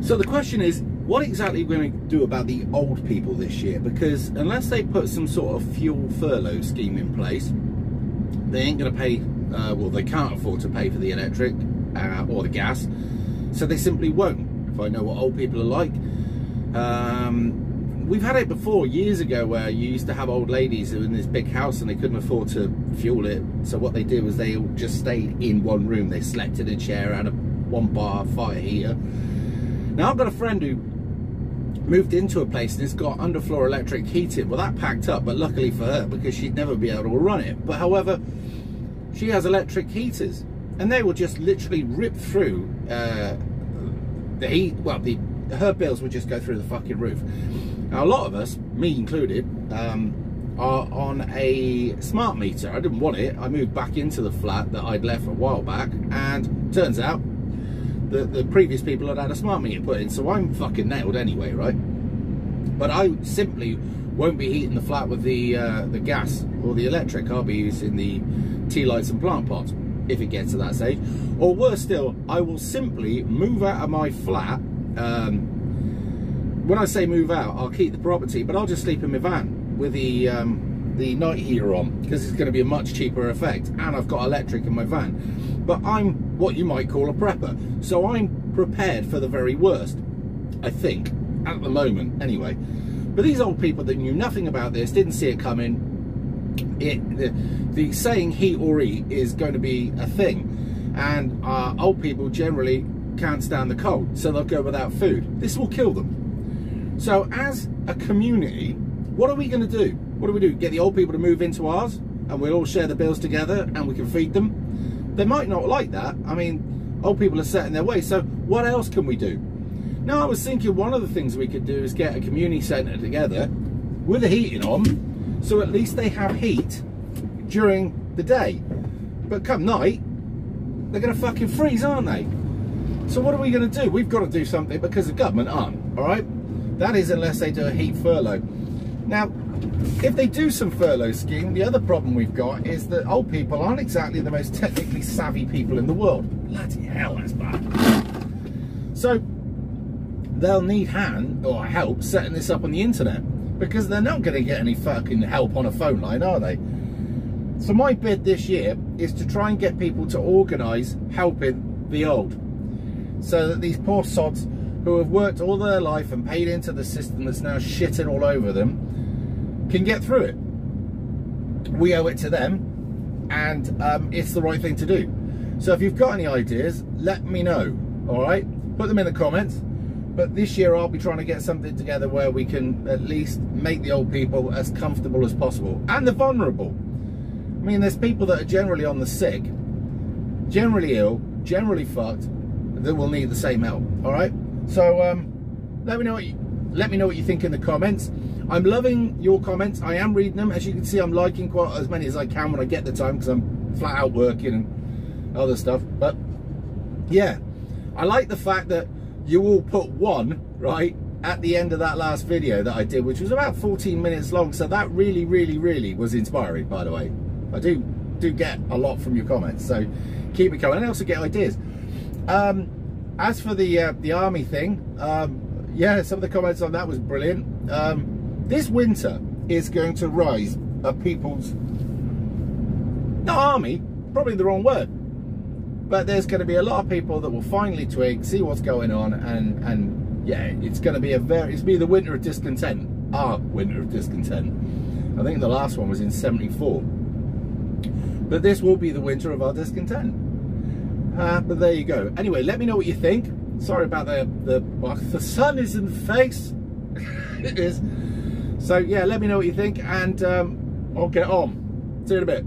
So the question is, what exactly are we going to do about the old people this year? Because unless they put some sort of fuel furlough scheme in place, they ain't going to pay, well, they can't afford to pay for the electric or the gas, so they simply won't. If I know what old people are like. We've had it before, years ago, where you used to have old ladies who were in this big house and they couldn't afford to fuel it, so what they did was they all just stayed in one room. They slept in a chair, had a one bar fire heater. Now I've got a friend who moved into a place and it's got underfloor electric heating. Well, that packed up, but luckily for her, because she'd never be able to run it. But however, she has electric heaters and they will just literally rip through the heat. Well, her bills would just go through the fucking roof. Now, a lot of us, me included, are on a smart meter. I didn't want it. I moved back into the flat that I'd left a while back, and turns out the previous people had had a smart meter put in, so I'm fucking nailed anyway, right? But I simply won't be heating the flat with the gas or the electric. I'll be using the tea lights and plant pots if it gets to that stage. Or worse still, I will simply move out of my flat. When I say move out, I'll keep the property, but I'll just sleep in my van with the night heater on, because it's going to be a much cheaper effect, and I've got electric in my van. But I'm what you might call a prepper, so I'm prepared for the very worst, I think, at the moment anyway. But these old people that knew nothing about this, didn't see it coming, the saying heat or eat is going to be a thing, and old people generally can't stand the cold, so they'll go without food. This will kill them. So as a community, what are we going to do? What do we do? Get the old people to move into ours and we'll all share the bills together and we can feed them? They might not like that. I mean, old people are set in their ways, so what else can we do? Now, I was thinking one of the things we could do is get a community centre together with the heating on, so at least they have heat during the day. But come night, they're going to fucking freeze, aren't they? So what are we going to do? We've got to do something, because the government aren't, all right? That is, unless they do a heat furlough. Now, if they do some furlough scheme, the other problem we've got is that old people aren't exactly the most technically savvy people in the world. Bloody hell, that's bad. So they'll need help setting this up on the internet, because they're not going to get any fucking help on a phone line, are they? So my bid this year is to try and get people to organise helping the old, so that these poor sods who have worked all their life and paid into the system that's now shitting all over them can get through it. We owe it to them, and it's the right thing to do. So if you've got any ideas, let me know, all right? Put them in the comments. But this year I'll be trying to get something together where we can at least make the old people as comfortable as possible, and the vulnerable. I mean, there's people that are generally on the sick, generally ill, generally fucked, that will need the same help, all right? So let me know what you think in the comments. I'm loving your comments. I am reading them. As you can see, I'm liking quite as many as I can when I get the time, because I'm flat out working and other stuff. But yeah, I like the fact that you all put one right at the end of that last video that I did, which was about 14 minutes long. So that really was inspiring, by the way. I do get a lot from your comments, so keep it coming. I also get ideas. As for the army thing, yeah, some of the comments on that was brilliant. This winter is going to rise up people's, not army, probably the wrong word, but there's going to be a lot of people that will finally twig, see what's going on, and yeah, it's going to be it's be the winter of discontent, our winter of discontent. I think the last one was in '74, but this will be the winter of our discontent. But there you go. Anyway, let me know what you think. Sorry about the sun is in the face. It is. So yeah, let me know what you think, and I'll get on. See you in a bit.